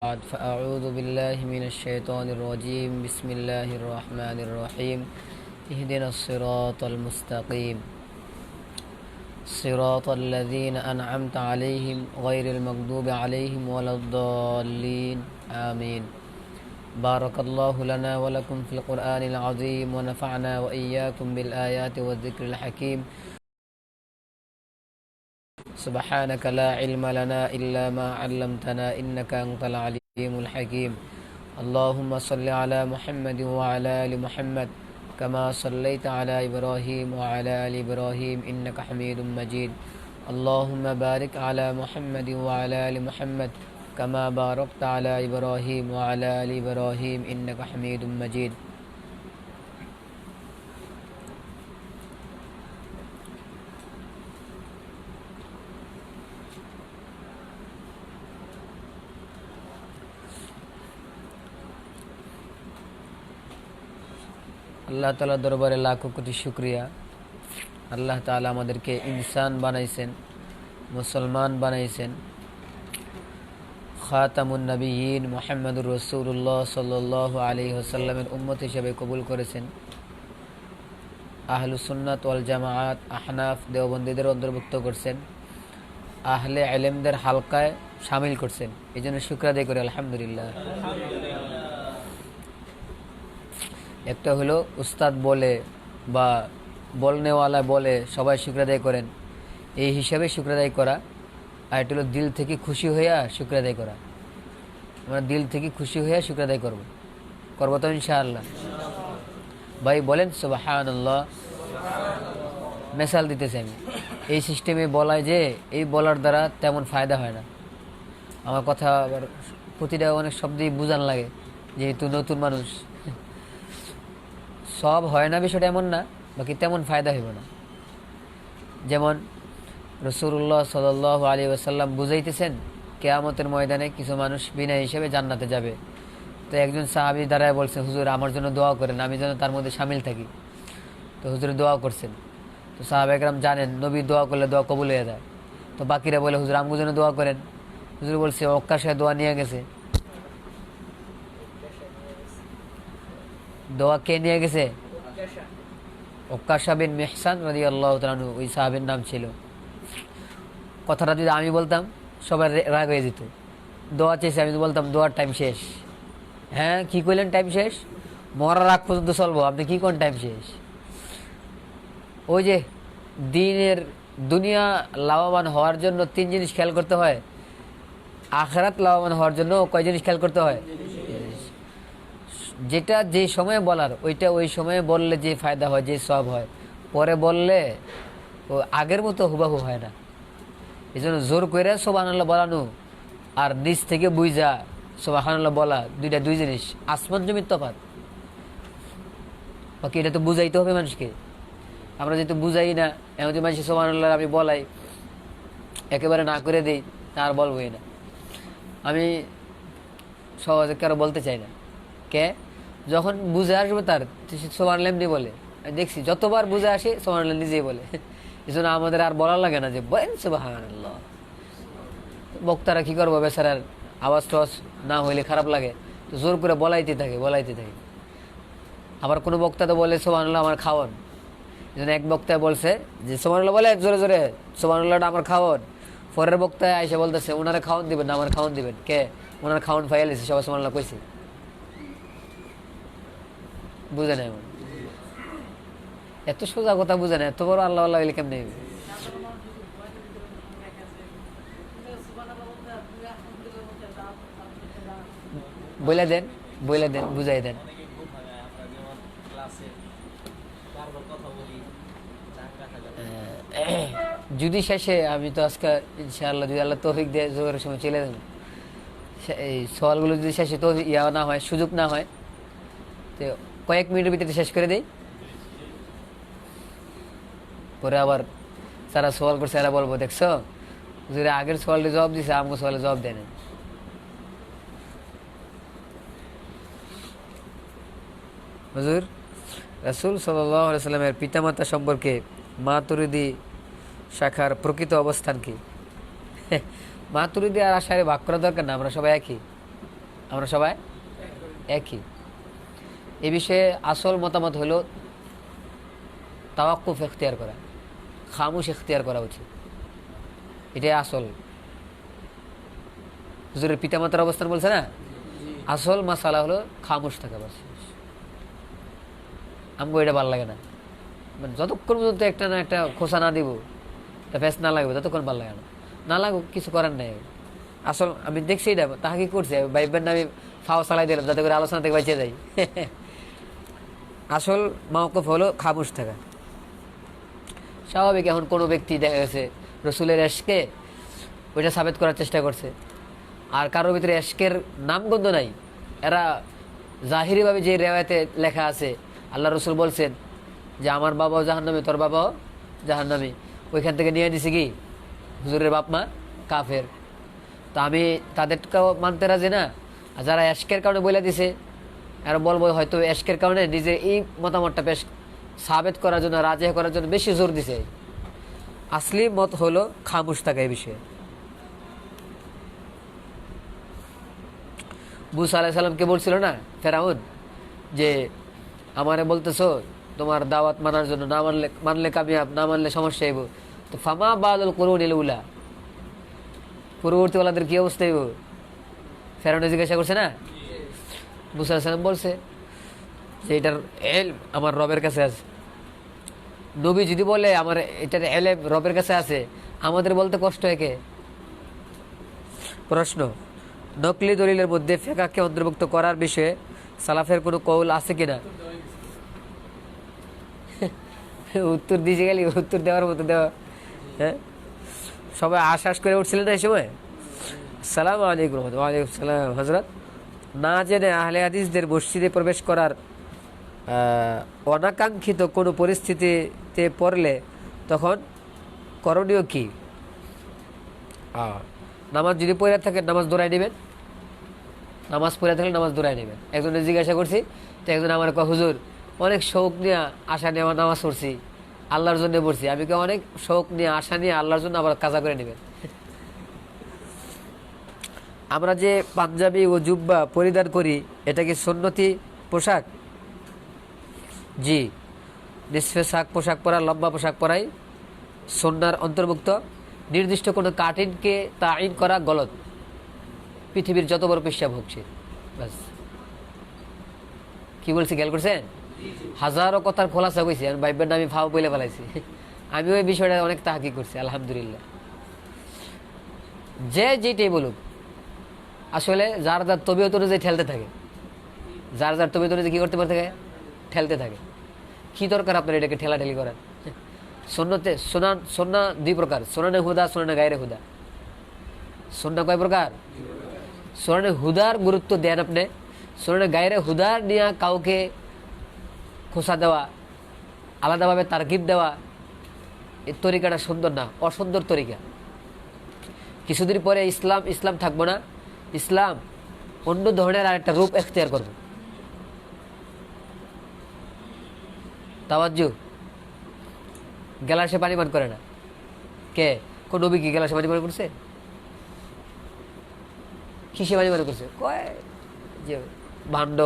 بعد فأعوذ بالله من الشيطان الرجيم بسم الله الرحمن الرحيم اهدنا الصراط المستقيم صراط الذين أنعمت عليهم غير المغضوب عليهم ولا الضالين آمين بارك الله لنا ولكم في القرآن العظيم ونفعنا وإياكم بالآيات والذكر الحكيم سبحانك لا علم لنا إلا ما علمتنا إنك أنت العليم الحكيم اللهم صل على محمد وعلى آل محمد كما صليت على إبراهيم وعلى آل إبراهيم إنك حميد مجيد اللهم بارك على محمد وعلى آل محمد كما باركت على إبراهيم وعلى آل إبراهيم إنك حميد مجيد আল্লাহ তাআলার দরবারে লাখো কোটি শুকরিয়া। আল্লাহ তাআলা আমাদেরকে ইনসান বানাইছেন, মুসলমান বানাইছেন। খাতামুন নবিয়্যিন মুহাম্মদুর রাসূলুল্লাহ সাল্লাল্লাহু আলাইহি ওয়াসাল্লামের উম্মত হিসেবে কবুল করেছেন। আহলুস সুন্নাত ওয়াল জামাআত আহনাফ দেওবন্দীদের অন্তর্ভুক্ত করছেন। আহলে ইলমদের হালকায় শামিল করছেন। এজন্য শুকর আদায় করি আলহামদুলিল্লাহ। একটা হলো উস্তাদ বলে বা বলনেওয়ালা বলে সবাই শুকর আদায় করেন, এই হিসাবে শুকর আদায় করা। আর এটা হলো দিল থেকে খুশি হইয়া শুকর আদায় করা। আমরা দিল থেকে খুশি হইয়া শুকর আদায় করবো তো ইনশাআল্লাহ। ভাই বলেন সুবহানাল্লাহ। মেসাল দিতেছি আমি, এই সিস্টেমে বলায় যে এই বলার দ্বারা তেমন ফায়দা হয় না। আমার কথা আবার প্রতিটা অনেক শব্দই বুঝান লাগে, যেহেতু নতুন মানুষ। সব হয় না বিষয়টা এমন না, বাকি তেমন ফায়দা হইব না। যেমন রাসূলুল্লাহ সাল্লাল্লাহু আলাইহি ওয়াসাল্লাম বুঝাইতেছেন কিয়ামতের ময়দানে কিছু মানুষ বিনা হিসেবে জান্নাতে যাবে। তো একজন সাহাবী দাঁড়ায় বলছেন, হুজুর আমার জন্য দোয়া করেন, আমি যেন তার মধ্যে শামিল থাকি। তো হুজুর দোয়া করছেন। তো সাহাবা একরাম জানেন নবী দোয়া করলে দোয়া কবুল হয়ে যায়। তো বাকিরা বলে, হুজুর আমগো জন্য দোয়া করেন। হুজুর বলছে, অক্কাশে দোয়া নিয়ে গেছে। দোয়া কে নিয়ে গেছে? ওকাশা বিন মিহসান রাদিয়াল্লাহু তাআলা আনহু, ওই সাহাবীর নাম ছিল। কথাটা যদি আমি বলতাম সবাই রাগ হয়ে যেত। দোয়া চেয়েছে, আমি বলতাম দোয়ার টাইম শেষ। হ্যাঁ কি কইলেন টাইম শেষ? মরার আগ পর্যন্ত চলবো, আপনি কি কোন টাইম শেষ? ওই যে দিনের দুনিয়া লাভবান হওয়ার জন্য তিন জিনিস খেয়াল করতে হয়, আখিরাত লাভবান হওয়ার জন্য কয় জিনিস খেয়াল করতে হয়? যেটা যে সময়ে বলার ওইটা ওই সময়ে বললে যে ফায়দা হয়, যে সব হয়, পরে বললে ও আগের মতো হুবাহু হয় না। এই জন্য জোর করে সুবহানাল্লাহ বলানো আর নিজ থেকে বুঝা সুবহানাল্লাহ বলা দুইটা দুই জিনিস, আসমান জমির তফাৎ। বাকি এটা তো বুঝাইতে হবে মানুষকে। আমরা যেহেতু বুঝাই না, এমন যে মানুষ সুবহানাল্লাহ আমি বলাই একেবারে না করে দিই, তার বলবোই না। আমি সহজে কারো বলতে চাই না। কে যখন বুঝে আসবে তার সুবহানাল্লাহ এমনি বলে, আমি দেখছি যতবার বুঝে আসে সুবহানাল্লাহ নিজেই বলে। এই জন্য আমাদের আর বলার লাগে না যে বলেন সুবহানাল্লাহ। বক্তারা কি করবো, বেচারার আওয়াজ টাওয়াজ না হইলে খারাপ লাগে, তো জোর করে বলাইতে থাকে। আবার কোনো বক্তা তো বলে সুবহানাল্লাহ আমার খাওয়ান। এই জন্য এক বক্তায় বলছে যে সুবহানাল্লাহ বলে জোরে জোরে সুবহানাল্লাহটা আমার খাওয়ান। পরের বক্তায় আইসা বলতেছে ওনারা খাওয়ান দিবেন না, আমার খাওয়ান দিবেন। কে ওনার খাওয়ান ফাইয়ালিছে, সবাই সুবহানাল্লাহ কইছে। বুঝে না, এমন এত সোজা কথা বুঝে না, এত বড় আল্লাহ আল্লাহ কেমনে? বলে দেন বুঝাই দেন। যদি শেষে আমি তো আজকে ইনশাআল্লাহ যদি আল্লাহ তৌফিক দেয় জোহরের সময় চলে যাবো, এই সওয়ালগুলো যদি শেষে তো ইয়া না হয়, সুযোগ না হয়, তো কয়েক মিনিটের ভিতরে শেষ করে দেই। পরে আবার যারা সওয়াল করছে এরা বলবো, দেখছো যদি আগের সওয়ালটা জবাব দিছে, আমগো সওয়ালে জবাব দেয় না। হুজুর রাসূল সাল্লাল্লাহু আলাইহি ওয়াসাল্লামের পিতামাতা সম্পর্কে মাতুরিদি শাখার প্রকৃত অবস্থান কি? মাতুরিদি আর আশারি ভাগ করা দরকার না, আমরা সবাই একই। আমরা সবাই একই। এ বিষয়ে আসল মতামত হলো তাওয়াক্কুফ এখতিয়ার করা, খামোশ এখতিয়ার করা উচিত। এটাই আসল। হুজুরের পিতামাতার অবস্থান বলছে না, আসল মাসালা হলো খামোশ থাকা। বাস আমাকে এটা ভালো লাগে না, মানে যতক্ষণ পর্যন্ত একটা না একটা খোসা না দিব, তা ফেস না লাগবে, ততক্ষণ ভালো লাগে না। না লাগুক, কিছু করার নাই। আসল আমি দেখছি এটা, তাহা কি করছে ভাইবেন না, আমি ফাও চালাই দিলাম যাতে করে আলোচনা থেকে বাঁচিয়ে যাই। আসল মাওকুফ হলো খামোশ থাকা। স্বাভাবিক, এখন কোনো ব্যক্তি দেখা গেছে রসুলের এশকে ওইটা সাবেত করার চেষ্টা করছে, আর কারোর ভিতরে এশকের নামগন্ধ নাই। এরা জাহিরিভাবে যে রেওয়ায়তে লেখা আছে আল্লাহ রসুল বলছেন যে আমার বাবাও জাহান্নামী, তোর বাবাও জাহান্নামী, ওইখান থেকে নিয়ে দিছে কি হুজুরের বাপ মা কাফের। তো আমি তাদেরকেও মানতে রাজি না। আর যারা এশকের কারণে বলে দিছে, আর বলবো হয়তো এশকের কারণে নিজের এই মতামতটা পেশ সাবেত করার জন্য, রাজি করার জন্য বেশি জোর দিছে। আসলি মত হলো খামোশ থাকা এই বিষয়ে। মুসা আলাইহিস সালামকে বলছিল না ফেরাউন যে আমারে বলতেছো তোমার দাওয়াত মানার জন্য, না মানলে কামিয়াব, না মানলে সমস্যা হইব। তো ফামা বাদুল কুরুনিল উলা, পূর্ববর্তীওয়ালাদের কি অবস্থা হইব? ফেরাউন জিজ্ঞাসা করছে না, মুসা আলাইহিস সালাম বলছে যে এটার ইলম আমার রবের কাছে আছে। নবী যদি বলে আমার এটার ইলম রবের কাছে আছে, আমাদের বলতে কষ্ট একে। প্রশ্ন, নকলি দলিলের মধ্যে ফিকহকে অন্তর্ভুক্ত করার বিষয়ে সালাফের কোনো কৌল আছে কিনা? উত্তর দিতে গেলি উত্তর দেওয়ার মতো দেওয়া। হ্যাঁ, সবাই আশ্বাস করে উঠছিলেন না এই সময়। আসসালামু আলাইকুম। ওয়ালাইকুম সালাম। হযরত, না জেনে আহলে হাদিসদের মসজিদে প্রবেশ করার অনাকাঙ্ক্ষিত কোনো পরিস্থিতিতে পড়লে তখন করণীয় কি? নামাজ যদি পড়ে থাকে নামাজ দৌড়াই নেবেন, নামাজ পড়ে থাকলে নামাজ দৌড়াই নেবেন। একজনের জিজ্ঞাসা করছি, তো একজন আমার কয় হুজুর অনেক শৌক নিয়ে আশা নিয়ে আমার নামাজ পড়ছি, আল্লাহর জন্য পড়ছি। আমি কে অনেক শৌক নিয়ে আশা নিয়ে আল্লাহর জন্য আবার কাজা করে নেবেন। আমরা যে পাঞ্জাবি ও জুব্বা পরিধান করি, এটা কি সুন্নতি পোশাক? জি, নিসফে সাক পোশাক পরা, লম্বা পোশাক পরাই সুন্নার অন্তর্ভুক্ত। নির্দিষ্ট কোনো কাটিনকে তাইন করা গলত। পৃথিবীর যত বড় পেশাব হচ্ছে, বাস। কি বলছি খেয়াল করছেন? হাজারো কথার খোলাসা কইছি, আমি ভাইবেন না আমি ফাও বলে ফেলাইছি। আমি ওই বিষয়টা অনেক তাহাকি করছি, আলহামদুলিল্লাহ। যে যেটাই বলুক, আসলে যার যার তবিয়ত অনুযায়ী ঠেলতে থাকে, যার যার তবিয়ত অনুযায়ী কি করতে পারতে থাকে, ঠেলতে থাকে। কি দরকার আপনার এটাকে ঠেলাঠেলি করার? সুন্নতে সুন্নাহ দুই প্রকার, সুনানে হুদা, সুনানে গায়রে হুদা। সুন্নাহ কয় প্রকার? সুনানে হুদার গুরুত্ব দেন আপনি। সুনানে গায়রে হুদার নিয়ে কাউকে খোসা দেওয়া, আলাদাভাবে তারকিব দেওয়া, এই তরিকাটা সুন্দর না, অসুন্দর তরিকা। কিছুদিন পরে ইসলাম থাকবো না, ইসলাম অন্য ধরনের আরেকটা রূপ এখতিয়ার করবে। তাওয়াজ্জু, গ্লাসে পানি পান করে না কে? কোন নবী কি গ্লাসে পানি পান করছে? কিসে পানি পান করছে? কয় যে ভাণ্ড,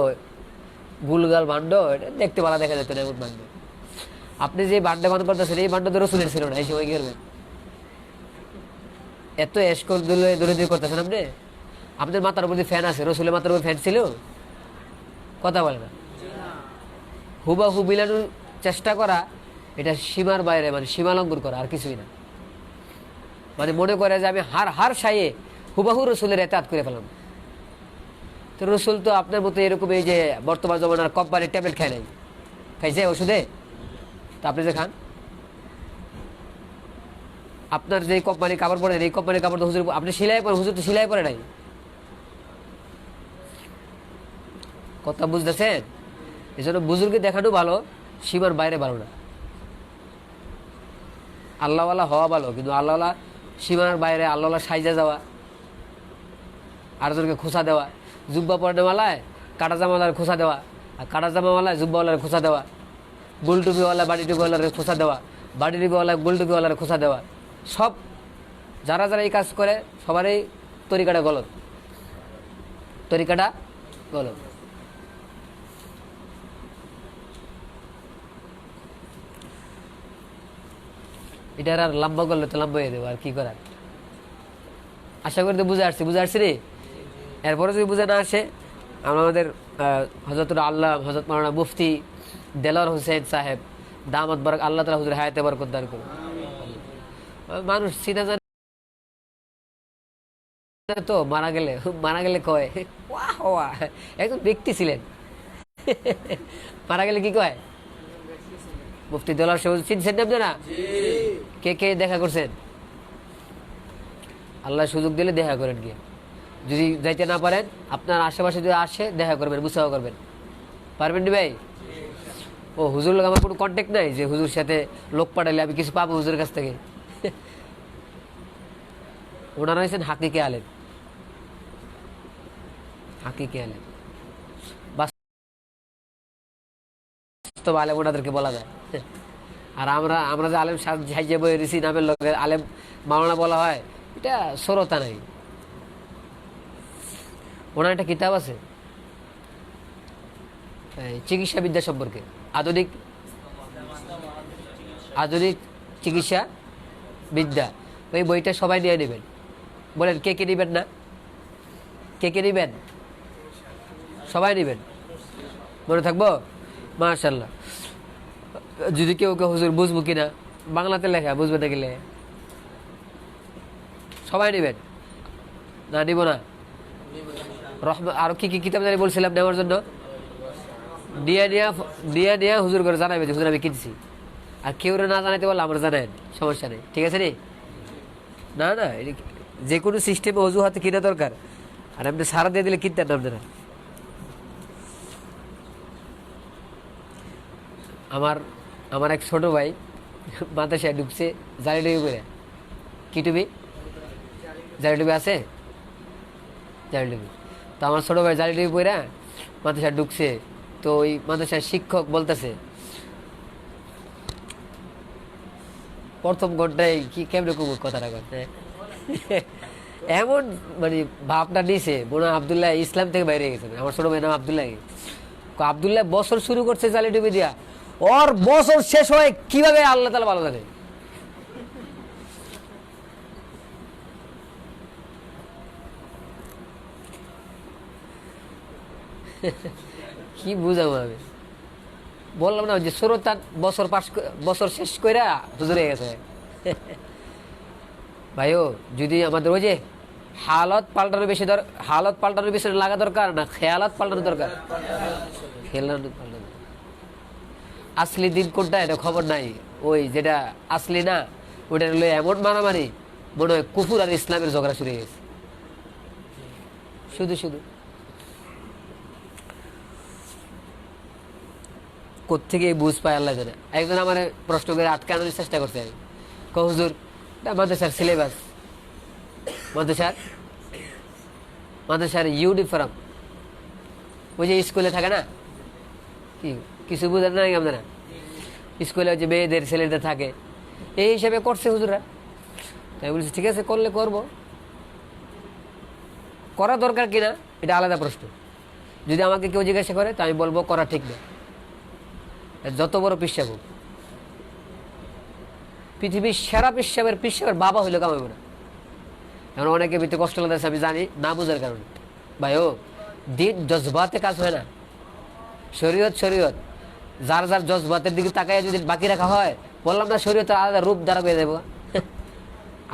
গুলগাল ভাণ্ড, এটা দেখতে ভালো দেখা যেত না এমন ভাণ্ড। আপনি যে ভান্ডে পান করতেছেন, এই ভাণ্ড তো রসুলের ছিল না, এই সময় কি করবেন? এত এসকল দূরে করতেছেন আপনি। আপনাদের মাথার উপর ফ্যান আছে, রসুলের মাথার উপর ফ্যান ছিল? কথা বলে না। হুবাহু মিলানোর চেষ্টা করা, এটা সীমার বাইরে, মানে সীমা লঙ্ঘন করা, আর কিছুই না। মানে মনে করে যে আমি হার সাইয়ে হুবাহু রসুলের এতাত করে ফেলাম। তো রসুল তো আপনার মতো এরকম এই যে বর্তমান জমানার কোম্পানির ট্যাবলেট খায় নাই, খাইছে ওষুধে? তা আপনি যে খান, আপনার যে কোম্পানির কাপড় পরে, এই কোম্পানির কাপড় তো হুজুর আপনি সিলাই পরে, হুজুর তো সিলাই পরে নাই। কথা বুঝতেছেন? এই জন্য বুজুর্গে দেখানো ভালো, সীমার বাইরে ভালো না। আল্লাহওয়ালা হওয়া ভালো, কিন্তু আল্লাহওয়ালা সীমার বাইরে, আল্লাহওয়ালা সাইজা যাওয়া, আরেকজনকে খোসা দেওয়া, জুব্বা পড়নেওয়ালায় কাটা জামাওয়ালার খোসা দেওয়া, আর কাটা জামাওয়ালায় জুব্বাওয়ালার খোসা দেওয়া, গোল টুপিওয়ালা বাড়ি টুপিওয়ালার খোসা দেওয়া, বাড়ি টুপিওয়ালা গোল টুপিওয়ালার খোসা দেওয়া, সব যারা যারা এই কাজ করে সবারই তরিকাটা গলত। তরিকাটা বলো। এটা আর লম্বা করলে তো লম্বা হয়ে দেবো, আর কি করার। আশা করি তো বুঝে আসছি রে। এরপরে যদি বুঝে না আসে, আমরা আমাদের হজরতুল আল্লাহ হজরত মাওলানা মুফতি দেলোয়ার হোসেন সাহেব দামাত বারাক আল্লাহ তাআলা হুজুর হায়াতে বরকত দান করুন। মানুষ চিনা জানে তো মারা গেলে কয় ওয়াহ ওয়াহ, একজন ব্যক্তি ছিলেন। মারা গেলে কি কয়? মুফতি দেলোয়ার সাহেব চিনছেন না? কে কে দেখা করছেন? আল্লাহ সুযোগ দিলে দেখা করেন গিয়ে। যদি যাইতে না পারেন, আপনার আশেপাশে যদি আসে দেখা করবেন, মুসাফা করবেন। পারবেন নি ভাই? ও হুজুর লোক আমার কোনো কন্ট্যাক্ট নাই যে হুজুর সাথে লোক পাঠাইলে আমি কিছু পাবো হুজুরের কাছ থেকে। ওনারা হয়েছেন হাকিকে আলেম, হাকিকে আলেম, বাস্তব আলেম ওনাদেরকে বলা যায়। আর আমরা যে আলেম সাহায্যে বই ঋষি নামের লোকের আলেম মাওলানা বলা হয়, এটা সরতা নাই। ওনার একটা কিতাব আছে চিকিৎসা বিদ্যা সম্পর্কে, আধুনিক চিকিৎসা বিদ্যা। ওই বইটা সবাই নিয়ে নেবেন। বলেন কে কে নেবেন না? কে কে নেবেন? সবাই নেবেন, মনে থাকবো? মাশাআল্লাহ। যদি কেউ হুজুর বুঝবো কিনা, বাংলাতে লেখা, বুঝবে না গেলে সবাই নেবেন না? নিব না? আরো কি কি কিতাব জানি বলছিলাম নেওয়ার জন্য। নিয়া হুজুর করে জানাবে যে হুজুর আমি কিনছি। আর কেউ না জানাইতে বললে আমরা জানাই, সমস্যা নেই, ঠিক আছে রে? না না, যে কোনো সিস্টেমে অজুহাতে কিনা দরকার। আর আপনি সারা দিয়ে দিলে কিনতেন না আপনারা। আমার এক ছোট ভাই মাদ্রাসায় ঢুকছে জালিডুবি করে। কি টুবি? জালিডুবি আছে, জালিডুবি। তো আমার ছোট ভাই জালিডুবি পড়া মাদ্রাসায় ঢুকছে। তো ওই মাদ্রাসার শিক্ষক বলতেছে প্রথম ঘন্টায় কি কেমনে কুকুর কথাটা করতে এমন মানে ভাবটা নিছে বোনা আবদুল্লাহ ইসলাম থেকে বাইরে গেছে। আমার ছোট ভাই নাম আবদুল্লাহ। আবদুল্লাহ বছর শুরু করছে জালি ডুবি দিয়া, ওর বছর শেষ হয় কিভাবে আল্লাহ তাআলা ভালো জানে। কি বুঝাবো আমি? বললাম না যে সুরতান বছর শেষ কইরা হুজুর হয়ে গেছে। ভাইও যদি আমাদের ওই যে হালত পাল্টানোর বেশি লাগা দরকার না খেয়ালত পাল্টানো দরকার। আসলি দিন কোনটা এটা খবর নাই। ওই যেটা আসলি না ওটা হলো এমন মারামারি মনে হয় কুফুর আর ইসলামের ঝগড়া শুরু হয়ে গেছে শুধু শুধু। কোত্থেকে বুঝ পায় আল্লাহ জানে। একজন আমার প্রশ্ন করে আটকানোর চেষ্টা করছে, হুজুর মাদ্রাসার সিলেবাস, মাদ্রাসার ইউনিফর্ম ওই যে স্কুলে থাকে না, কি কিছু বুঝেন না আপনারা? স্কুলে যে মেয়েদের ছেলেদের থাকে, এই হিসাবে করছে হুজুরা। তাই বলছি ঠিক আছে, করলে করব, করা দরকার কিনা এটা আলাদা প্রশ্ন। যদি আমাকে কেউ জিজ্ঞাসা করে তো আমি বলবো করা ঠিক না, যত বড় পিসাব হোক। পৃথিবীর সেরা পিসাবের বাবা হইলে কামাইব না। এখন অনেকে ভিতরে কষ্ট লাগতেছে আমি জানি, না বুঝার কারণে। ভাইও দিন জজবাতে কাজ হয় না। শরীয়ত যার যার জজবাতের দিকে তাকায় যদি বাকি রাখা হয়, বললাম না শরীয়তের আলাদা রূপ দ্বারা পেয়ে দেবো,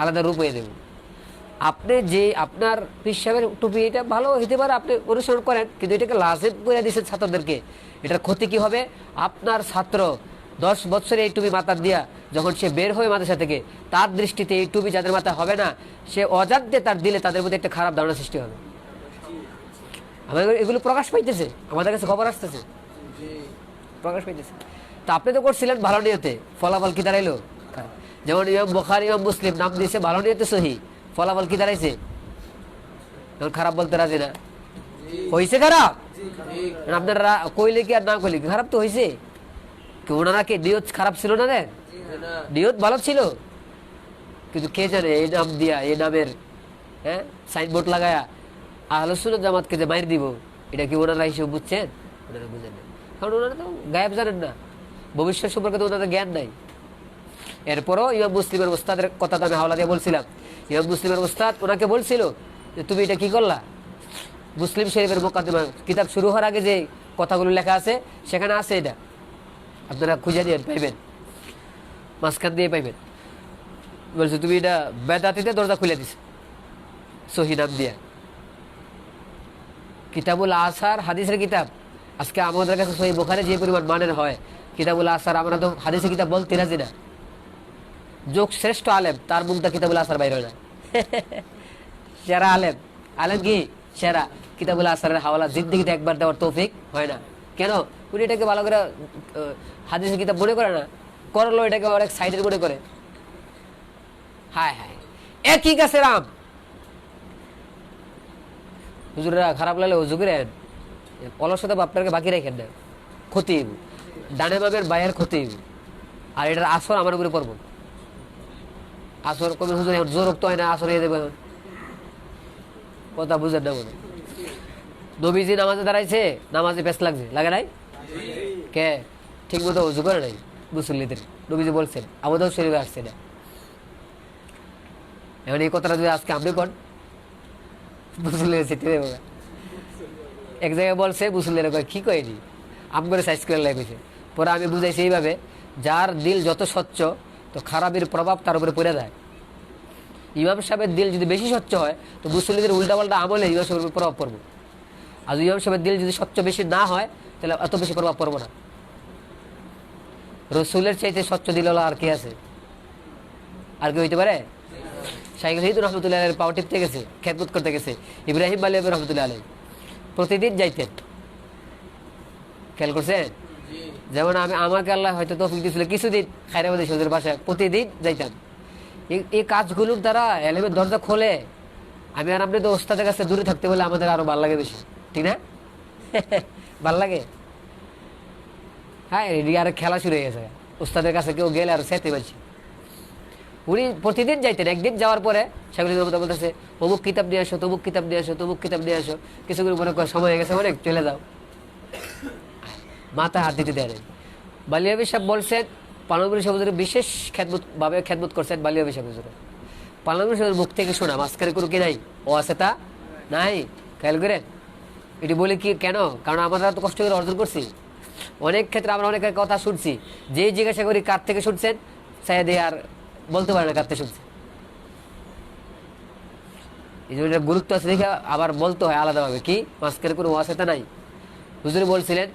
আলাদা রূপ হয়ে দেবো। আপনি যে আপনার পিসাবের টুপি এটা ভালো হইতে পারে, আপনি অনুসরণ করেন, কিন্তু এটাকে লাজেম করে দিচ্ছেন ছাত্রদেরকে। এটার ক্ষতি কি হবে? আপনার ছাত্র 10 বছরে এই টুপি মাথার দিয়া যখন সে বের হয় মাদ্রাসা থেকে, তার দৃষ্টিতে এই টুপি যাদের মাথায় হবে না, সে অজান্তে তার দিলে তাদের মধ্যে একটা খারাপ ধারণা সৃষ্টি হবে। আমাদের এগুলো প্রকাশ পাইতেছে, আমাদের কাছে খবর আসতেছে, প্রকাশ পাইতেছে। তা আপনি তো করছিলেন ভালো নিয়তে, ফলাফল কি দাঁড়াইলো? যেমন ইমাম বুখারী ইমাম মুসলিম নাম দিয়েছে ভালো নিয়তে সহি, ফলাফল কি দাঁড়াইছে? খারাপ বলতে রাজি না, হয়েছে খারাপ। আপনারা কইলে কি আর না কইলে কি খারাপ তো হয়েছে। ওনারা কি নিয়ত খারাপ ছিল না? দেন নিয়ত ভালো ছিল, কিন্তু কে জানে এই নাম দিয়া, এই নামের সাইনবোর্ড লাগায়া আহলে সুন্নাত জামাতকে যে মাইর দিব, এটা কি ওনারা হিসেবে বুঝছেন? ওনারা বুঝেন না, কারণ ওনারা তো গায়েব জানেন না, ভবিষ্যৎ সম্পর্কে তো ওনাদের জ্ঞান নাই। এরপরও ইমাম মুসলিমের ওস্তাদের কথা তো আমি হাওলা দিয়ে বলছিলাম, ইমাম মুসলিমের ওস্তাদ ওনাকে বলছিল যে তুমি এটা কি করলা। মুসলিম শরীফের মুকাদ্দিমা কিতাব শুরু হওয়ার আগে যে কথাগুলো লেখা আছে সেখানে আছে, এটা আপনারা খুঁজে নিয়ে পাইবেন, মাঝখান দিয়ে পাইবেন। বলছে তুমি এটা বেদাতিতে দরজা খুলে দিস সহি নাম দিয়া। কিতাবুল আসার হাদিসের কিতাব, আজকে আমাদের কাছে সহি বুখারী যে পরিমাণ মানের হয়, কিতাবুল আসার আমরা তো হাদিসের কিতাব বলতে রাজি না। যোগ শ্রেষ্ঠ আলেম তার মুখটা কিতাবুল আসার বাইরে হয় না। সেরা আলেম, আলেম কি সেরা, কিতাবুল আসারের হাওলা জিন্দেগিতে একবার দেওয়ার তৌফিক হয় না। কেন? উনি এটাকে ভালো করে হাদিসের কিতাব মনে করে না, করলো এটাকে অনেক সাইডের মনে করে। হায় হায়, একই গাছে রাম। হুজুরেরা খারাপ লাগলে হুজুর করেন, অলসতা আপনাকে বাকি রেখেন না, ক্ষতি ডানে বামের বাইরের ক্ষতি। আর এটার আসর আমার উপরে পড়বো, আসর কবে হুজুর জোর রক্ত হয় না, আসর হয়ে দেবে, কথা বুঝেন না মনে। নবীজি নামাজে দাঁড়াইছে, নামাজে পেস লাগছে, লাগে নাই? কে ঠিক মতো উজু করে নাই মুসল্লিদের, নবীজি বলছেন, আমাদের শরীরে আসছে না। এখন এই কথাটা যদি আজকে আপনি কন, মুসল্লিরা সেটি এক জায়গায় বলছে, মুসল্লিরা কয় কি কয়নি, আম করে সাইজ করে লাগছে। পরে আমি বুঝাইছি এইভাবে, যার দিল যত স্বচ্ছ তো খারাপের প্রভাব তার উপরে পড়ে যায়। ইমাম সাহেবের দিল যদি বেশি স্বচ্ছ হয় তো মুসল্লিদের উল্টাপাল্টা আমলে ইমাম সাহেবের উপর প্রভাব পড়বে। আর ইমাম সাহেবের দিল যদি স্বচ্ছ বেশি না হয় তাহলে এত বেশি প্রভাব পড়বে না। রসুলের চাইতে স্বচ্ছ দিল আর কি আছে? আর কি হইতে পারে? শাইখ শহীদুর রহমতুল্লাহ আলাইহির পাও টিপতে গেছে, খেদমত করতে গেছে। ইব্রাহিম আলী রহমতুল্লাহ আলাইহি প্রতিদিন যাইতেন, খেয়াল করছেন? যেমন আমাকে আল্লাহ হয়তো তৌফিক দিয়েছিল কিছুদিন খায়রাবাদী শহীদের বাসায় প্রতিদিন যাইতাম। এই কাজগুলোর দ্বারা এলেমের দরজা খোলে। আমি আর আপনি তো ওস্তাদের কাছে দূরে থাকতে বলে আমাদের আরো ভালো লাগে বেশি, ঠিক না? ভাল লাগে। হ্যাঁ, আর খেলা শুরু হয়ে গেছে, ওস্তাদের কাছে কেউ গেলে আর সেতে পারছি। উনি প্রতিদিন যাইতেন, একদিন যাওয়ার পরে সেগুলি বলতেছে অমুক কিতাব নিয়ে আসো, তমুক কিতাব নিয়ে আসো, তমুক কিতাব নিয়ে আসো। কিছুগুলো মনে করে সময় হয়ে গেছে অনেক, চলে যাও, মাথা হাত দিতে দেয় নাই। বালিয়াবি সাহেব বলছেন, পানামুরি সাহেব বিশেষ ভাবে খেদমত করছেন। বালিয়াবি সাহেব পানামুরি সাহেবের মুখ থেকে শোনা, মাঝখানে কোনো কি নাই, ও আছে তা নাই, খেয়াল করেন। এটি বলি কি কেন? কারণ আমরা তো কষ্ট করে অর্জন করছি। অনেক ক্ষেত্রে আমরা অনেকের কথা শুনছি, যে জিজ্ঞাসা করি কার থেকে শুনছেন, সাইদে আর বলতে পারে না কার থেকে শুনছে। এই জন্য গুরুত্ব আছে দেখে আবার বলতে হয় আলাদাভাবে, কি মাঝখানে কোনো ওয়াসিতা নাই। হুজুর বলছিলেন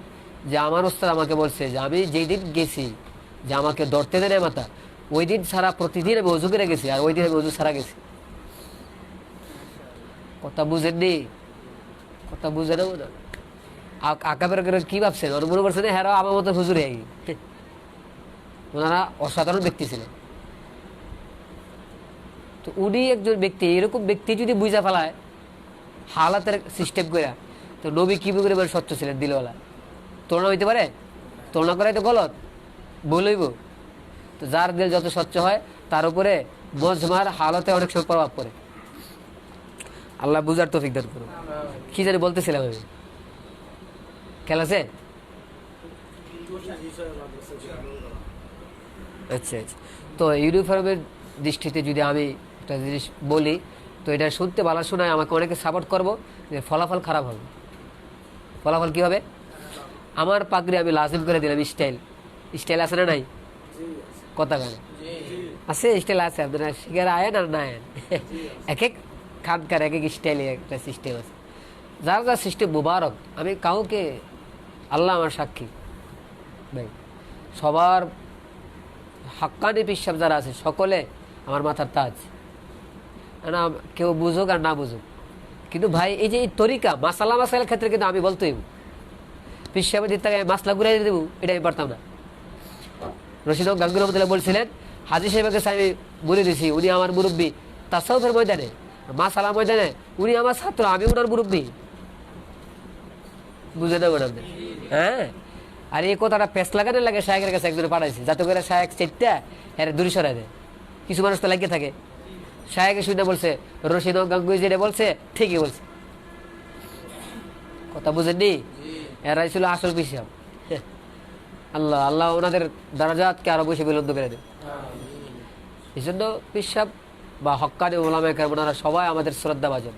যে আমার ওস্তাদ আমাকে বলছে যে আমি যেই দিন গেছি যে আমাকে ধরতে দেয় মাথা, ওই দিন সারা প্রতিদিন আমি অজু করে গেছি, আর ওই দিন আমি অজু সারা গেছি। কথা বুঝেননি? কথা বুঝে নেব না। আকাবের কি ভাবছেন? ওরা মনে করছেন হ্যাঁ আমার মতো হুজুর হয়ে গেছে। ওনারা অসাধারণ ব্যক্তি ছিলেন। তো উনি একজন ব্যক্তি, এরকম ব্যক্তি যদি বুঝা ফেলায় হালাতের সিস্টেম করে, তো নবী কি করে স্বচ্ছ ছিলেন, দিলওয়ালা। তুলনা হইতে পারে? তুলনা করাই তো গলত, বলইব। তো যার দিল যত স্বচ্ছ হয় তার উপরে মজমার হালতে অনেক সময় প্রভাব পড়ে। আল্লাহ বুঝার তৌফিক দান করুন। কি জানি বলতেছিলাম আমি, খেয়াল আছে? আচ্ছা আচ্ছা। তো ইউনিফর্মের দৃষ্টিতে যদি আমি একটা জিনিস বলি, তো এটা শুনতে ভালো শোনায় আমাকে অনেকে সাপোর্ট করবো যে ফলাফল খারাপ হবে। ফলাফল কি হবে? আমার পাগড়ি আমি লাজিম করে দিলাম, স্টাইল। স্টাইল আছে না নাই? কথা কেন আছে, স্টাইল আছে। আপনারা শিকার আয়েন আর না আয়েন, এক এক খানকার এক এক স্টাইলে একটা সিস্টেম আছে। যার যার সিস্টেম মুবারক। আমি কাউকে, আল্লাহ আমার সাক্ষী ভাই, সবার হাক্কানি পিসাব যারা আছে সকলে আমার মাথার তাজ। না কেউ বুঝুক আর না বুঝুক, কিন্তু ভাই এই যে এই তরিকা মাসালার ক্ষেত্রে কিন্তু আমি বলতেই পিসাবের দিক থেকে মাসলা ঘুরাই দেবো, এটা আমি পারতাম না। রশিদ গাঙ্গুর রহমতুল্লাহ বলছিলেন, হাজি সাহেবের কাছে আমি বলে দিছি, উনি আমার মুরব্বী তাসাউফের ময়দানে, মাসালা ময়দানে উনি আমার ছাত্র, আমি ওনার মুরব্বী। বুঝে নেবেন আপনি? হ্যাঁ। আর এই কথাটা পেস লাগানো লাগে শায়েকের কাছে একজনে পাঠাইছে, যাতে করে শায়েক চেটটা এর দূরে সরাই দেয়। কিছু মানুষ তো লাগিয়ে থাকে। শায়েকে শুনে বলছে রশিদ গাঙ্গুই যেটা বলছে ঠিকই বলছে, কথা বুঝেননি? এরাই ছিল আসল পিসাব। আল্লাহ আল্লাহ ওনাদের দারাজাতকে আরো বেশি বুলন্দ করে দেন। এই জন্য পিসাব বা হক্কানি ওলামায়ে কেরাম ওনারা সবাই আমাদের শ্রদ্ধাভাজন।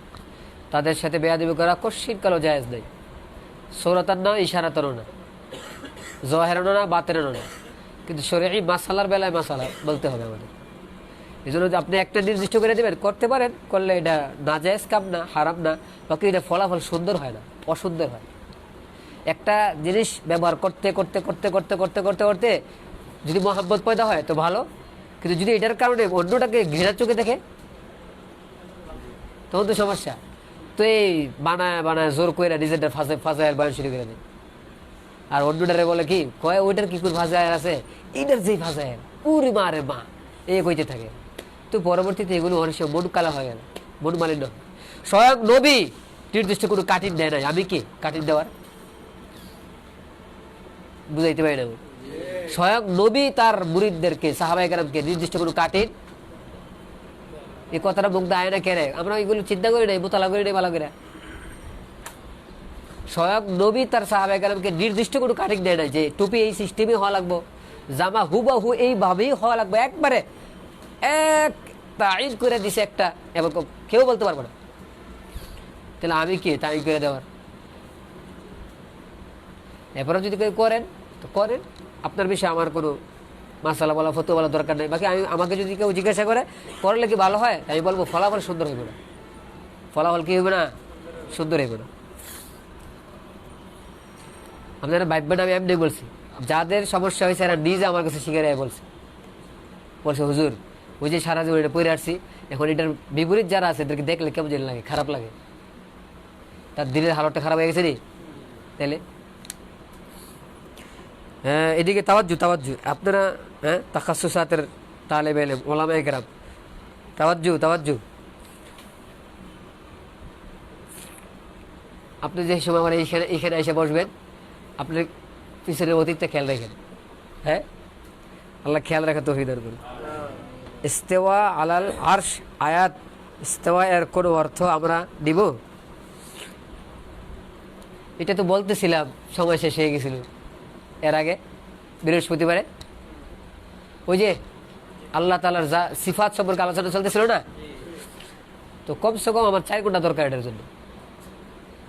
তাদের সাথে বেয়াদবি করা কশিন কালো জায়েজ নেই। সৌরাতান না, ইশারাতানও না, জহেরানো না, বাতেরানো না, কিন্তু শরীয়ী মাসালার বেলায় মাসালা বলতে হবে আমাদের। এই জন্য আপনি একটা নির্দিষ্ট করে দেবেন, করতে পারেন, করলে এটা নাজায়েজ কাম না, হারাম না, বাকি এটা ফলাফল সুন্দর হয় না, অসুন্দর হয়। একটা জিনিস ব্যবহার করতে করতে করতে করতে করতে করতে করতে যদি মোহাব্বত পয়দা হয় তো ভালো, কিন্তু যদি এটার কারণে অন্যটাকে ঘৃণার চোখে দেখে তখন তো সমস্যা। তো এই বানায় বানায় জোর করে নিজেদের ফাঁসায়ের বয়ান শুরু করে দেয়। আর অন্যটারে বলে কি কয় ওইটার কি করে ফাঁসায়ের আছে, এইটার যেই ফাঁসায়ের পুরি মা রে মা, এই কইতে থাকে। তো পরবর্তীতে এগুলো অনেক সময় মন কালা হয়ে গেল, মন মালিন্য। স্বয়ং নবী নির্দিষ্ট কোনো কাটিং দেয় নাই। আমি কি কাটিং দেওয়ার বুঝাইতে পারি না। স্বয়ং নবী তার মুরিদদেরকে সাহাবায়ে কেরামকে নির্দিষ্ট কোনো কাটিং, এই কথাটা মুখ দেয় না কেন? আমরা এগুলো চিন্তা করি নাই, মোতালা করি নাই ভালো করে। স্বয়ং নবী তার সাহাবায়ে কেরামকে নির্দিষ্ট কোনো কাটিং দেয় নাই যে টুপি এই সিস্টেমে হওয়া লাগবো, জামা হুবাহু এইভাবেই হওয়া লাগবে, একবারে এক তাইন করে দিছে একটা, এবং কেউ বলতে পারবো না। তাহলে আমি কি তাই করে দেওয়ার? এরপরে যদি কেউ করেন তো করেন, আপনার বিষয়ে আমার কোনো মাসালা বলা ফতোয়া বলা দরকার নেই। বাকি আমাকে যদি কেউ জিজ্ঞাসা করে করলে কি ভালো হয়, আমি বলবো ফলাফল সুন্দর হইব না। ফলাফল কি হইবে না? সুন্দর হইব না। আপনারা ভাববেন আমি এমনি বলছি। যাদের সমস্যা হয়েছে এরা নিজে আমার কাছে শিখে বলছে হুজুর ওই যে সারা জীবন এটা পড়ে আসছি, এখন এটার বিপরীত যারা আছে এদেরকে দেখলে কেমন যেন লাগে, খারাপ লাগে, তার দিনের হালতটা খারাপ হয়ে গেছে নি। তাহলে হ্যাঁ, এদিকে তাওয়াজ্জু আপনারা, হ্যাঁ, তাখাসসুসাতের তালেবে ইলম উলামায়ে কেরাম, তাওয়াজ্জু। আপনি যে সময় মানে এখানে এসে বসবেন, আপনি পিছনের অতীতটা খেয়াল রাখেন। হ্যাঁ, আল্লাহ খেয়াল রাখা তৌফিক দান করুন। ইস্তেওয়া আলাল আরশ আয়াত, ইস্তেওয়া এর কোনো অর্থ আমরা দিব? এটা তো বলতেছিলাম, সময় শেষ হয়ে গেছিল এর আগে বৃহস্পতিবারে। ওই যে আল্লাহ তাআলার যা সিফাত সম্পর্কে আলোচনা চলতেছিল না, তো কমসে কম আমার 4 ঘন্টা দরকার এটার জন্য।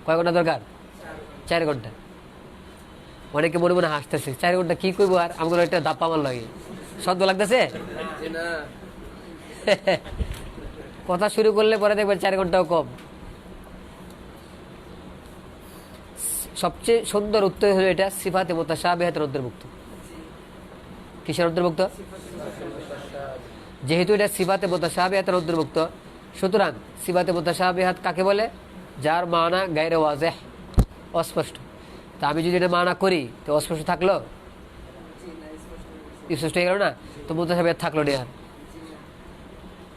কয় ঘন্টা দরকার? 4 ঘন্টা। অনেকে মনে মনে হাসতেছে, 4 ঘন্টা কি করবো? আর আমার একটা দাপ্পা আমার লাগে, সদ্য লাগতেছে। কথা শুরু করলে পরে দেখবেন 4 ঘন্টাও কম। সবচেয়ে সুন্দর উত্তর হলো এটা সিফাতে মুতাশাবিহাতের অন্তর্ভুক্ত। কিসের অন্তর্ভুক্ত? যেহেতু এটা সিফাতে মুতাশাবিহাতের অন্তর্ভুক্ত, সুতরাং সিফাতে মুতাশাবিহাত কাকে বলে? যার মানা গায়রে ওয়াজিহ, অস্পষ্ট। তা আমি যদি এটা মানা করি তো অস্পষ্ট থাকলো, স্পষ্ট হয়ে গেল না, তো মুতাশাবিহাত থাকলো না। আর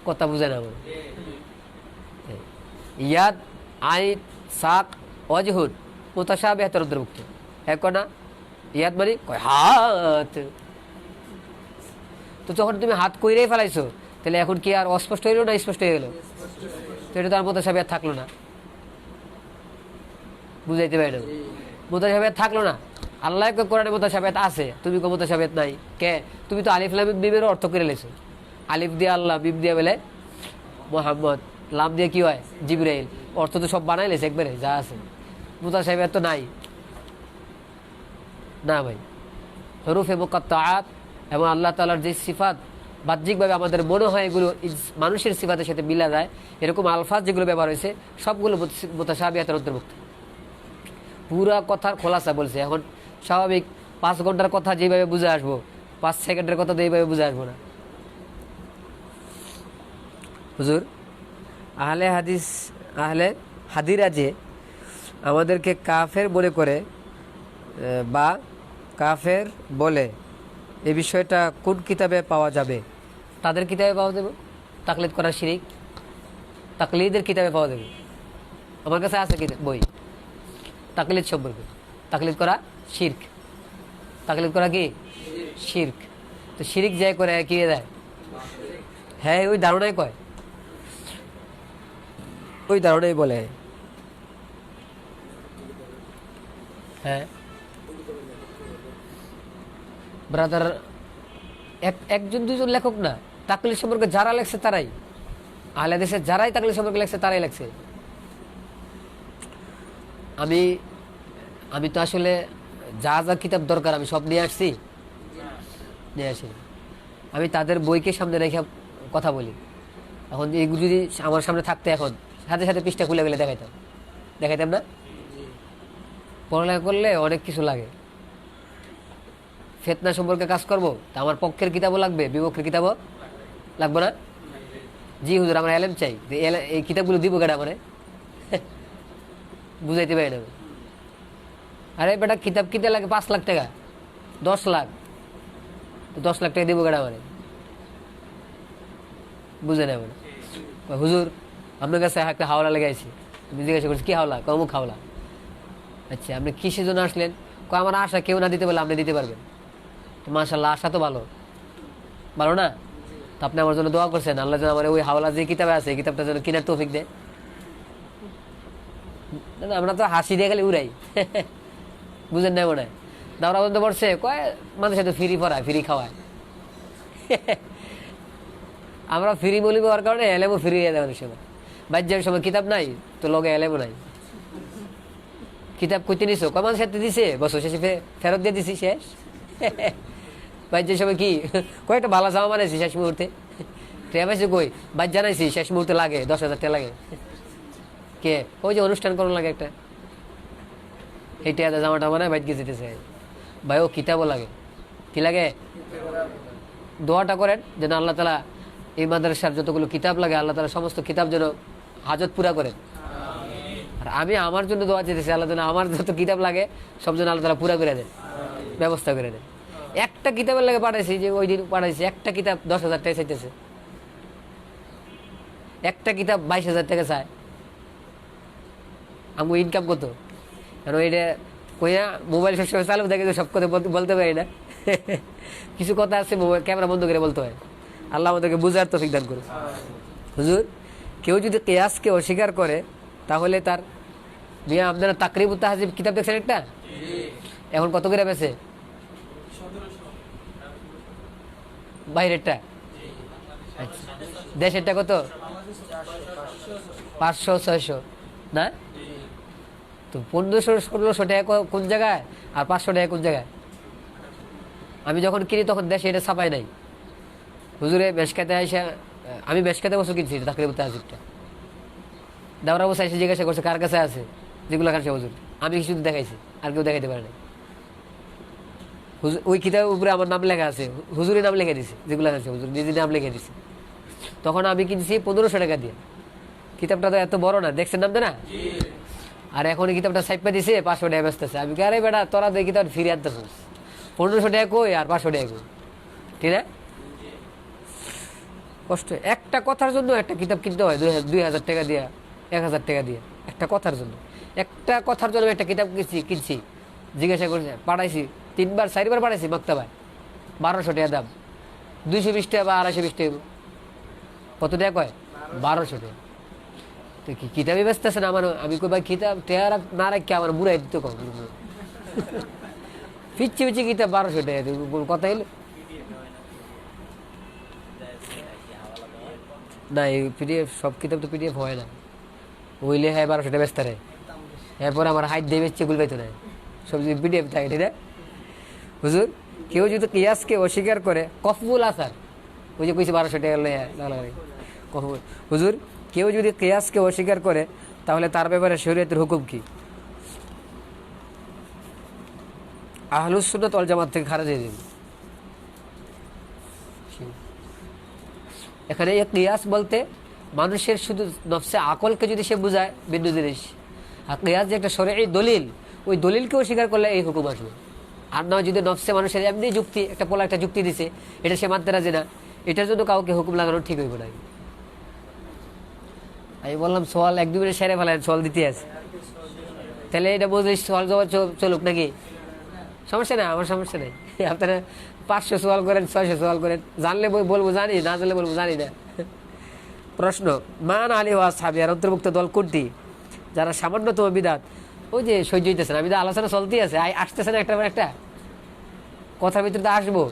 কথা বুঝে না আমার। ইয়াদ, আইন, সাক, ওয়াজহুন মুতাশাবিহাতের অন্তর্ভুক্ত। এক না, ইয়াদ মানে হাত। তো যখন তুমি হাত কইরেই ফেলাইছো, তাহলে এখন কি আর অস্পষ্ট হইল না স্পষ্ট হয়ে গেল? তো এটা তো আর মুতাশাবিহাত থাকলো না। বুঝাইতে পারি না, মুতাশাবিহাত থাকলো না। আল্লাহ কোরআনে মুতাশাবিহাত আছে, তুমি কো মুতাশাবিহাত নাই কে? তুমি তো আলিফ লাম মিমের অর্থ করে লেছো। আলিফ দিয়ে আল্লাহ, মিম দিয়ে বলে মুহাম্মদ, লাম দিয়ে কি হয়? জিবরাইল। অর্থ তো সব বানাই লেছে একবারে, যা আছে। মুতাশাবিহাত তো নাই না ভাই। হরুফে মুকাত্তাআত এবং আল্লাহ তাআলার যে সিফাত বাহ্যিকভাবে আমাদের মনে হয় এগুলো মানুষের সিফাতের সাথে মিলা যায়, এরকম আলফাজ যেগুলো ব্যবহার হয়েছে সবগুলো মুতাশাবিহাতের অন্তর্ভুক্ত। পুরা কথার খোলাসা বলছে। এখন স্বাভাবিক 5 ঘন্টার কথা যেভাবে বুঝে আসবো, 5 সেকেন্ডের কথা তো এইভাবে বুঝে আসবো না। হুজুর, আহলে হাদিরা যে আমাদেরকে কাফের মনে করে বা কাফের বলে, এই বিষয়টা কোন কিতাবে পাওয়া যাবে? তাদের কিতাবে পাওয়া যাবে। তাকলিদ করা শিরিক, তাকলিদের কিতাবে পাওয়া যাবে। আমার কাছে আছে বই তাকলিদ সম্পর্কে। তাকলিদ করা শিরক, তাকলিদ করা কি শিরক। তো শিরিক যায় করে কি দেয়? হ্যাঁ, ওই ধারণাই কয়, ওই ধারণাই বলে। হ্যাঁ ব্রাদার, একজন দুজন লেখক না, তাকলিদ সম্পর্কে যারা লেখছে তারাই, আহলে হাদিসের যারাই তাকলিদ সম্পর্কে লেখছে তারাই লেখছে। আমি আমি তো আসলে যা যা কিতাব দরকার আমি সব নিয়ে আসছি, নিয়ে আসি। আমি তাদের বইকে সামনে রেখে কথা বলি। এখন এগুলো যদি আমার সামনে থাকতে এখন সাথে সাথে পৃষ্ঠা খুলে গেলে দেখাইতাম না। পড়ালেখা করলে অনেক কিছু লাগে। ফিতনা সম্পর্কে কাজ করবো, তা আমার পক্ষের কিতাবও লাগবে, বিপক্ষের কিতাবও লাগবে না? জি হুজুর, আমরা এলেম চাই, এই কিতাবগুলো দিব কেডা মানে বুঝাইতে পারি না। আরে বেটা, কিতাব কিনতে লাগে 5 লাখ টাকা, 10 লাখ, তো 10 লাখ টাকা দিব কেডা মানে বুঝে নেব না। হুজুর আপনার কাছে একটা হাওলা লেগেছি, জিজ্ঞাসা করছি কি হাওলা? কমুক হাওলা। আচ্ছা, আপনি কিসের জন্য আসলেন? আমার আশা কেউ না দিতে পারলে আপনি দিতে পারবেন। তো মাশাআল্লাহ, আশা তো ভালো, ভালো না? তো আপনি আমার জন্য দোয়া করছেন, আল্লাহ যেন আমার ওই হাওলা যে কিতাবে আছে এই কিতাবটা যেন কিনার তৌফিক দেয়। না আমরা তো হাসি দিয়ে খালি উড়াই বুঝেন না মনে হয়। দাওরা বন্ধ পড়ছে, কয় মানুষের তো ফ্রি পড়ায়, ফ্রি খাওয়ায় আমরা ফ্রি বলি হওয়ার কারণে এলেমও ফ্রি হয়ে দেয় অনেক সময়। বাজ্যের সময় কিতাব নাই তো লগে এলেমও নাই। কিতাব কইতে নিছো, কয় মানুষের সাথে দিছে, বছর শেষে ফেরত দিয়ে দিছি, শেষ বাজ্যের সময় কি কয়েকটা ভালো জামা বানাইছি শেষ মুহূর্তে, ট্রেবাইছে কই বাজ জানাইছি শেষ মুহূর্তে লাগে 10,000 টাকা লাগে। কে? ওই যে অনুষ্ঠান করার লাগে একটা, এই টেয়াদা জামাটা বানায় বাইকে যেতেছে ভাই, ও কিতাবও লাগে। কি লাগে? দোয়াটা করেন যেন আল্লাহ তালা এই মাদ্রাসার যতগুলো কিতাব লাগে আল্লাহ তালা সমস্ত কিতাব যেন হাজত পুরা করেন। আর আমি আমার জন্য দোয়া চেয়েছি, আল্লাহ যেন আমার যত কিতাব লাগে সব যেন আল্লাহ তালা পুরা করে দেন, ব্যবস্থা করে দেন। একটা কিতাবের লাগে পাঠাইছি, যে ওই দিন পাঠাইছি, একটা কিতাব 10,000 টাকা চাইতেছে, একটা কিতাব 22,000 টাকা চায়। আমি ইনকাম কত? কারণ এটা কইয়া মোবাইল সবসময় চালু থাকে, সব কথা বলতে পারি না কিছু কথা আছে মোবাইল ক্যামেরা বন্ধ করে বলতে হয়। আল্লাহ আমাদেরকে বুঝার তৌফিক দান করুন। হুজুর, কেউ যদি কিয়াসকে অস্বীকার করে তাহলে তার বিয়া, আপনারা তাকরিবুত তাহজিব কিতাব দেখছেন একটা, এখন কত করে বেছে? বাইরেরটা? আচ্ছা, দেশেরটা কত? 500-600 না? তো 1500-1600 টাকা কোন জায়গায় আর 500 টাকা কোন জায়গায়? আমি যখন কিনি তখন দেশে এটা ছাপাই নাই। হুজুরে মেশকাতে এসে, আমি মেশকাতে বছর কিনছি তাকরিবুত তাহজিবটা, দাওরা বসে এসে জিজ্ঞাসা করছে কার কাছে আছে, যেগুলো কাছে হুজুর, আমি কিছু দেখাইছি, আর কেউ দেখাইতে পারে না। হুজুর ওই কিতাবের উপরে আমার নাম লেখা আছে, হুজুরের নাম লিখে দিছে, যেগুলো আছে হুজুর নিজের নাম লিখে দিছে। তখন আমি কিনছি 1500 টাকা দিয়ে। কিতাবটা তো এত বড় না, দেখছেন নাম না? আর এখন এই কিতাবটা সাইপা দিছে 500 টাকা বেচতেছে। আমি আরে বেটা, তোরা তো এই কিতাব ফিরে আনতেছিস, 1500 টাকা কই আর 500 টাকা কই, ঠিক না? কষ্ট। একটা কথার জন্য একটা কিতাব কিনতে হয় 2,000 টাকা দিয়া, 1,000 টাকা দিয়ে, একটা কথার জন্য। একটা কথার জন্য একটা কিতাব কিনছি, জিজ্ঞাসা করছে, পাঠাইছি 3-4 বার পাঠাইছি মাক্তাবায়, 1200 টাকা দাম, 220 টাকা বা 250 টাকা। কত টাকা কয়? 1200 টাকা। তো কি কিতাবই বেচতেছে না আমার? আমি কই ভাই কিতাব টেয়া না রাখি আমার বুড়াই দিতে কম পিচ্ছি পিচ্ছি কিতাব 1200 টাকা কথা এলো না। এই পিডিএফ সব কিতাব তো পিডিএফ হয় না, ওইলে হ্যাঁ 1200 টাকা বেচতে রে, এরপর আমার হাইট দিয়ে বেচছে গুল পাইতো না, সব যদি পিডিএফ থাকে, ঠিক না? হুজুর, কেউ যদি কিয়াসকে অস্বীকার করে, কফবুল আসার, ওই যে কইছে 1200 টাকা কফবুল। হুজুর, কেউ যদি কিয়াসকে অস্বীকার করে তাহলে তার ব্যাপারে শরীয়তের হুকুম কি? আহলুস সুন্নাত ওয়াল জামাত থেকে খারিজ হয়ে যাবে। এখানে এই কিয়াস বলতে মানুষের শুধু নফসে আকলকে যদি সে বুঝায় ভিন্ন জিনিস, আর কিয়াস যে একটা শরঈ দলিল, ওই দলিলকে অস্বীকার করলে এই হুকুম আসবে। আর নয় যদি নফসে মানুষের এমনি যুক্তি, একটা পোলা একটা যুক্তি দিছে, এটা সে মানতে রাজি না, এটার জন্য কাউকে হুকুম লাগানো ঠিক হইব না। আমি বললাম সোয়াল 1-2 মিনিট সেরে ফেলেন, সোয়াল দিতে আছে, তাহলে এটা বুঝিস সোয়াল জবাব চলুক নাকি? সমস্যা নেই, আমার সমস্যা নেই। আপনারা 500 সোয়াল করেন, 600 সোয়াল করেন, জানলে বলবো জানি, না জানলে বলবো জানি না। প্রশ্ন, মান আলী ওয়া আসহাবি এর অন্তর্ভুক্ত দল কোনটি? যারা সামান্যতম বিদআত ওই যে সহ্য হইতেছে না, আমি তো আলোচনা চলতেই আছে, আসতেছে না একটা একটা কথার ভিতরে তো আসবো।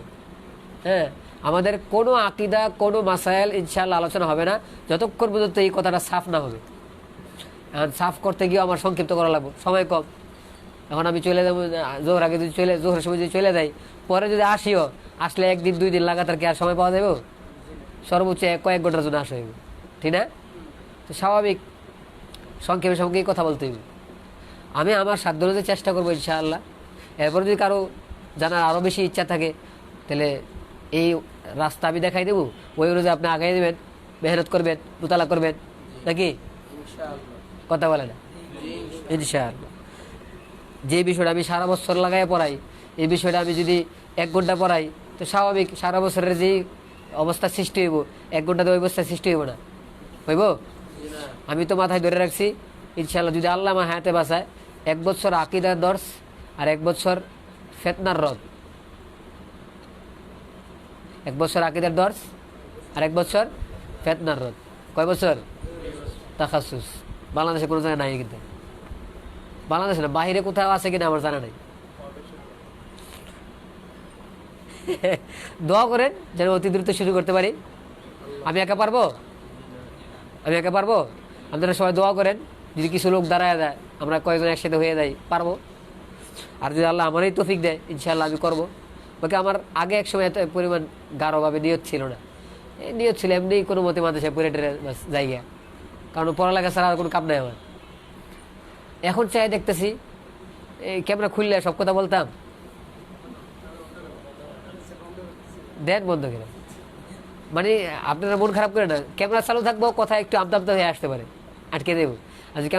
হ্যাঁ, আমাদের কোনো আকিদা কোনো মাসাইল ইনশাআল্লাহ আলোচনা হবে না যতক্ষণ পর্যন্ত এই কথাটা সাফ না হবে। এখন সাফ করতে গিয়ে আমার সংক্ষিপ্ত করা লাগবে, সময় কম। এখন আমি চলে যাবো জোহর আগে, যদি জোহরের সময় যদি চলে যাই, পরে যদি আসিও, আসলে একদিন 2 দিন লাগাতার কি আর সময় পাওয়া যাবে? সর্বোচ্চ কয়েক ঘন্টার জন্য আসা হইব, ঠিক না? তো স্বাভাবিক সংক্ষেপে সঙ্গেই কথা বলতে হইব। আমি আমার সাধ্য অনুযায়ী চেষ্টা করবো ইনশাআল্লাহ। এরপর যদি কারো জানার আরও বেশি ইচ্ছা থাকে, তাহলে এই রাস্তা আমি দেখাই দেবো, ওই অনুযায়ী আপনি আগাই দেবেন, মেহনত করবেন, মুতালা করবেন, নাকি কথা বলে না? ইনশাআল্লাহ। যে বিষয়টা আমি সারা বছর লাগাই পড়াই, এই বিষয়টা আমি যদি 1 ঘন্টা পড়াই, তো স্বাভাবিক সারা বছরের যে অবস্থা সৃষ্টি হইব, 1 ঘন্টাতে ওই অবস্থা সৃষ্টি হইব না, হইব? আমি তো মাথায় ধরে রাখছি ইনশাআল্লাহ, যদি আল্লাহ আমার হায়াতে বাঁচায়, 1 বছর আকিদার দর্স আর 1 বছর ফিতনার রদ। 1 বছর আকিদার দর্স আর 1 বছর ফিতনার রদ। কয় বছর? তাখাসুস। বাংলাদেশে কোনো জায়গায় নাই, কিন্তু বাংলাদেশে না, বাহিরে কোথাও আছে কিনা আমার জানা নাই। দোয়া করেন যেন অতি দ্রুত শুরু করতে পারি। আমি একা পারবো? আমি একা পারবো? আপনারা সবাই দোয়া করেন, যদি কিছু লোক দাঁড়ায় দেয়, আমরা কয়েকজন একসাথে হয়ে যাই, পারবো। আর যদি আল্লাহ আমারই তৌফিক দেয়, ইনশাআল্লাহ আমি করবো। বাকি আমার আগে এক সময় এত পরিমাণ গাঢ়ভাবে নিয়ত ছিল না, এই নিয়ত ছিল এমনি কোনো মতে মাদ্রাসায় পড়ে টেরে জায়গা, কারণ পড়ালেখা ছাড়া আর কোনো কাম নাই আমার। এখন চাই দেখতেছি এই ক্যামেরা খুললে সব কথা বলতাম, দেন বন্ধ করে। মানে আপনারা মন খারাপ করে না, ক্যামেরা চালু থাকবো, কথা একটু আমদামদা হয়ে আসতে পারে, আটকে দেবো। আজকে